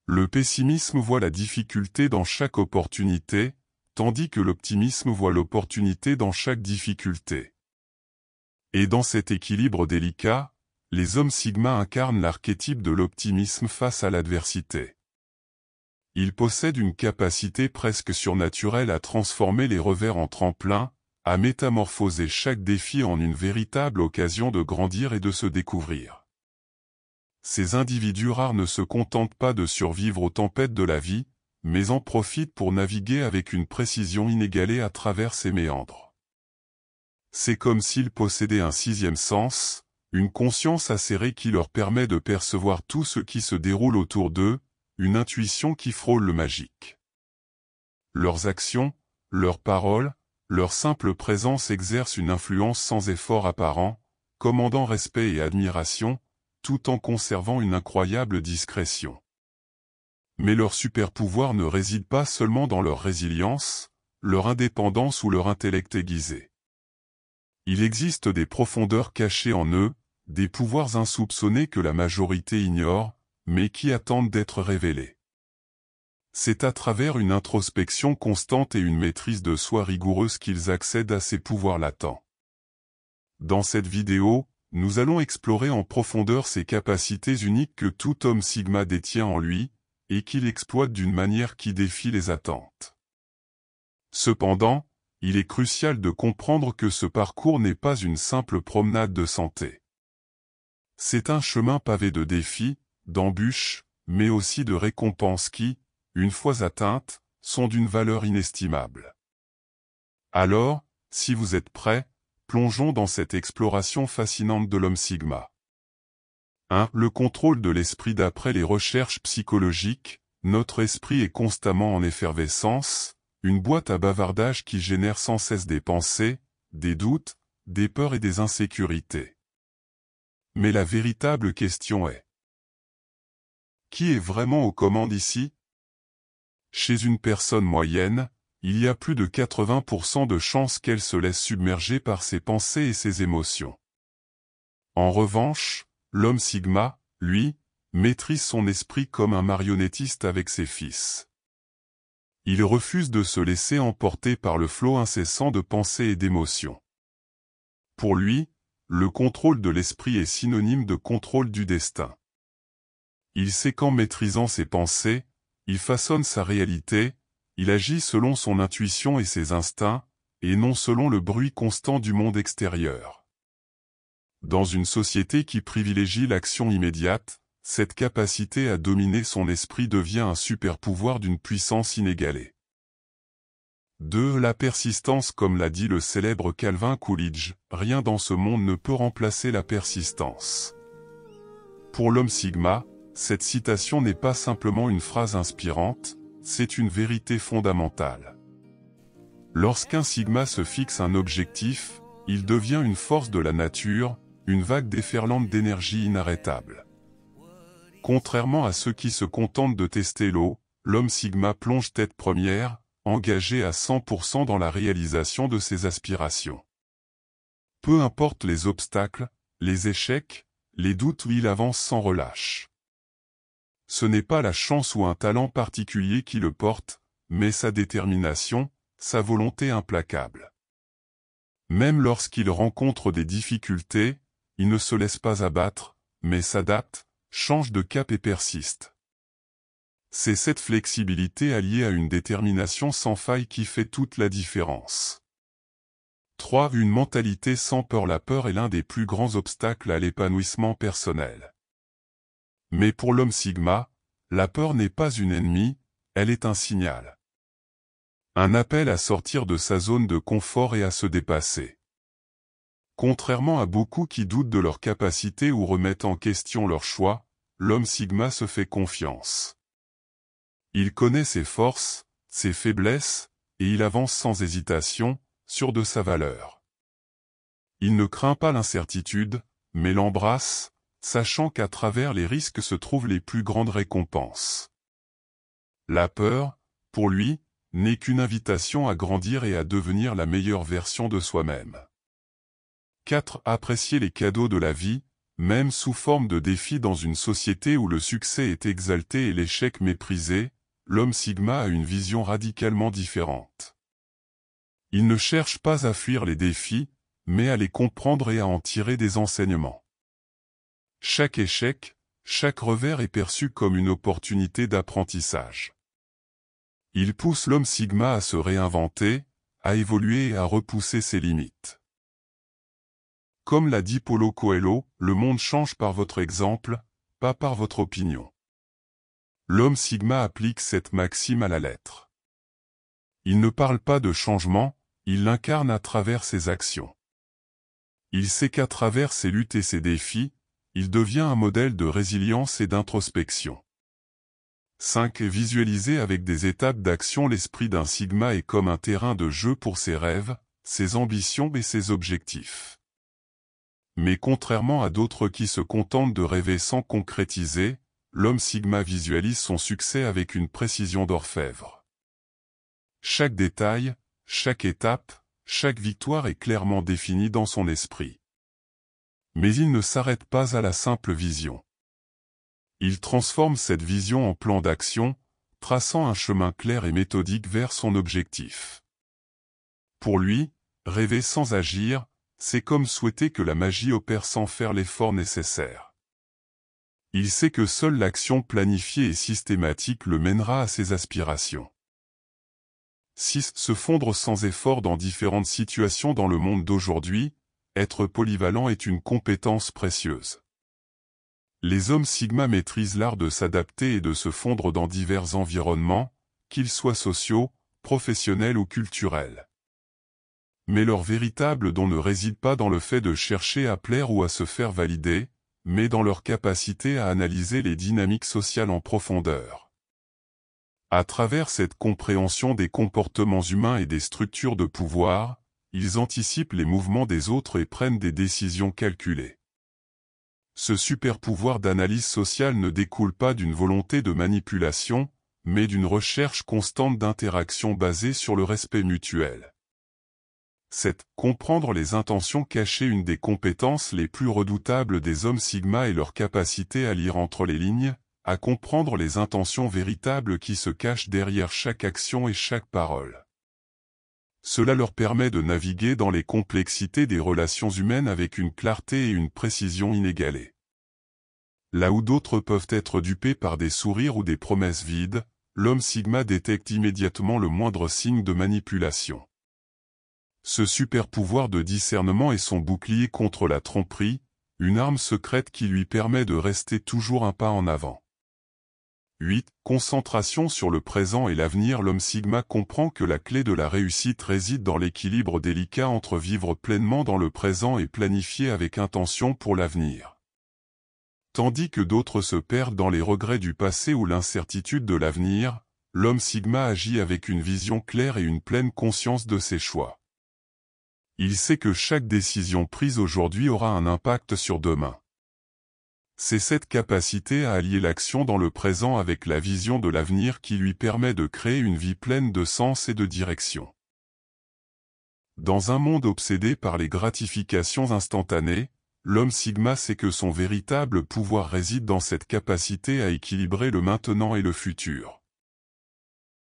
Le pessimisme voit la difficulté dans chaque opportunité, tandis que l'optimisme voit l'opportunité dans chaque difficulté. Et dans cet équilibre délicat, les hommes sigma incarnent l'archétype de l'optimisme face à l'adversité. Ils possèdent une capacité presque surnaturelle à transformer les revers en tremplin, à métamorphoser chaque défi en une véritable occasion de grandir et de se découvrir. Ces individus rares ne se contentent pas de survivre aux tempêtes de la vie, mais en profitent pour naviguer avec une précision inégalée à travers ces méandres. C'est comme s'ils possédaient un sixième sens, une conscience acérée qui leur permet de percevoir tout ce qui se déroule autour d'eux, une intuition qui frôle le magique. Leurs actions, leurs paroles, leur simple présence exercent une influence sans effort apparent, commandant respect et admiration, tout en conservant une incroyable discrétion. Mais leur super-pouvoir ne réside pas seulement dans leur résilience, leur indépendance ou leur intellect aiguisé. Il existe des profondeurs cachées en eux, des pouvoirs insoupçonnés que la majorité ignore, mais qui attendent d'être révélés. C'est à travers une introspection constante et une maîtrise de soi rigoureuse qu'ils accèdent à ces pouvoirs latents. Dans cette vidéo, nous allons explorer en profondeur ces capacités uniques que tout homme sigma détient en lui, et qu'il exploite d'une manière qui défie les attentes. Cependant, il est crucial de comprendre que ce parcours n'est pas une simple promenade de santé. C'est un chemin pavé de défis, d'embûches, mais aussi de récompenses qui, une fois atteintes, sont d'une valeur inestimable. Alors, si vous êtes prêts, plongeons dans cette exploration fascinante de l'homme sigma. 1. Le contrôle de l'esprit. D'après les recherches psychologiques, notre esprit est constamment en effervescence, une boîte à bavardage qui génère sans cesse des pensées, des doutes, des peurs et des insécurités. Mais la véritable question est: qui est vraiment aux commandes ici? Chez une personne moyenne, il y a plus de 80% de chances qu'elle se laisse submerger par ses pensées et ses émotions. En revanche, l'homme sigma, lui, maîtrise son esprit comme un marionnettiste avec ses fils. Il refuse de se laisser emporter par le flot incessant de pensées et d'émotions. Pour lui, le contrôle de l'esprit est synonyme de contrôle du destin. Il sait qu'en maîtrisant ses pensées, il façonne sa réalité, il agit selon son intuition et ses instincts, et non selon le bruit constant du monde extérieur. Dans une société qui privilégie l'action immédiate, cette capacité à dominer son esprit devient un super-pouvoir d'une puissance inégalée. 2. La persistance. Comme l'a dit le célèbre Calvin Coolidge, rien dans ce monde ne peut remplacer la persistance. Pour l'homme sigma, cette citation n'est pas simplement une phrase inspirante, c'est une vérité fondamentale. Lorsqu'un sigma se fixe un objectif, il devient une force de la nature, une vague déferlante d'énergie inarrêtable. Contrairement à ceux qui se contentent de tester l'eau, l'homme sigma plonge tête première, engagé à 100% dans la réalisation de ses aspirations. Peu importe les obstacles, les échecs, les doutes, il avance sans relâche. Ce n'est pas la chance ou un talent particulier qui le porte, mais sa détermination, sa volonté implacable. Même lorsqu'il rencontre des difficultés, il ne se laisse pas abattre, mais s'adapte, change de cap et persiste. C'est cette flexibilité alliée à une détermination sans faille qui fait toute la différence. 3. Une mentalité sans peur. La peur est l'un des plus grands obstacles à l'épanouissement personnel. Mais pour l'homme sigma, la peur n'est pas une ennemie, elle est un signal. Un appel à sortir de sa zone de confort et à se dépasser. Contrairement à beaucoup qui doutent de leurs capacités ou remettent en question leurs choix, l'homme sigma se fait confiance. Il connaît ses forces, ses faiblesses, et il avance sans hésitation, sûr de sa valeur. Il ne craint pas l'incertitude, mais l'embrasse, sachant qu'à travers les risques se trouvent les plus grandes récompenses. La peur, pour lui, n'est qu'une invitation à grandir et à devenir la meilleure version de soi-même. 4. Apprécier les cadeaux de la vie. même sous forme de défi dans une société où le succès est exalté et l'échec méprisé, l'homme sigma a une vision radicalement différente. Il ne cherche pas à fuir les défis, mais à les comprendre et à en tirer des enseignements. Chaque échec, chaque revers est perçu comme une opportunité d'apprentissage. Il pousse l'homme sigma à se réinventer, à évoluer et à repousser ses limites. Comme l'a dit Paulo Coelho, le monde change par votre exemple, pas par votre opinion. L'homme sigma applique cette maxime à la lettre. Il ne parle pas de changement, il l'incarne à travers ses actions. Il sait qu'à travers ses luttes et ses défis, il devient un modèle de résilience et d'introspection. 5. Visualiser avec des étapes d'action. L'esprit d'un sigma est comme un terrain de jeu pour ses rêves, ses ambitions et ses objectifs. Mais contrairement à d'autres qui se contentent de rêver sans concrétiser, l'homme sigma visualise son succès avec une précision d'orfèvre. Chaque détail, chaque étape, chaque victoire est clairement définie dans son esprit. Mais il ne s'arrête pas à la simple vision. Il transforme cette vision en plan d'action, traçant un chemin clair et méthodique vers son objectif. Pour lui, rêver sans agir, c'est comme souhaiter que la magie opère sans faire l'effort nécessaire. Il sait que seule l'action planifiée et systématique le mènera à ses aspirations. 6. Se fondre sans effort dans différentes situations. Dans le monde d'aujourd'hui, être polyvalent est une compétence précieuse. Les hommes sigma maîtrisent l'art de s'adapter et de se fondre dans divers environnements, qu'ils soient sociaux, professionnels ou culturels. Mais leur véritable don ne réside pas dans le fait de chercher à plaire ou à se faire valider, mais dans leur capacité à analyser les dynamiques sociales en profondeur. À travers cette compréhension des comportements humains et des structures de pouvoir, ils anticipent les mouvements des autres et prennent des décisions calculées. Ce super-pouvoir d'analyse sociale ne découle pas d'une volonté de manipulation, mais d'une recherche constante d'interaction basée sur le respect mutuel. 7. Comprendre les intentions cachées. Une des compétences les plus redoutables des hommes sigma est leur capacité à lire entre les lignes, à comprendre les intentions véritables qui se cachent derrière chaque action et chaque parole. Cela leur permet de naviguer dans les complexités des relations humaines avec une clarté et une précision inégalées. Là où d'autres peuvent être dupés par des sourires ou des promesses vides, l'homme sigma détecte immédiatement le moindre signe de manipulation. Ce super pouvoir de discernement est son bouclier contre la tromperie, une arme secrète qui lui permet de rester toujours un pas en avant. 8. Concentration sur le présent et l'avenir. L'homme sigma comprend que la clé de la réussite réside dans l'équilibre délicat entre vivre pleinement dans le présent et planifier avec intention pour l'avenir. Tandis que d'autres se perdent dans les regrets du passé ou l'incertitude de l'avenir, l'homme sigma agit avec une vision claire et une pleine conscience de ses choix. Il sait que chaque décision prise aujourd'hui aura un impact sur demain. C'est cette capacité à allier l'action dans le présent avec la vision de l'avenir qui lui permet de créer une vie pleine de sens et de direction. Dans un monde obsédé par les gratifications instantanées, l'homme sigma sait que son véritable pouvoir réside dans cette capacité à équilibrer le maintenant et le futur.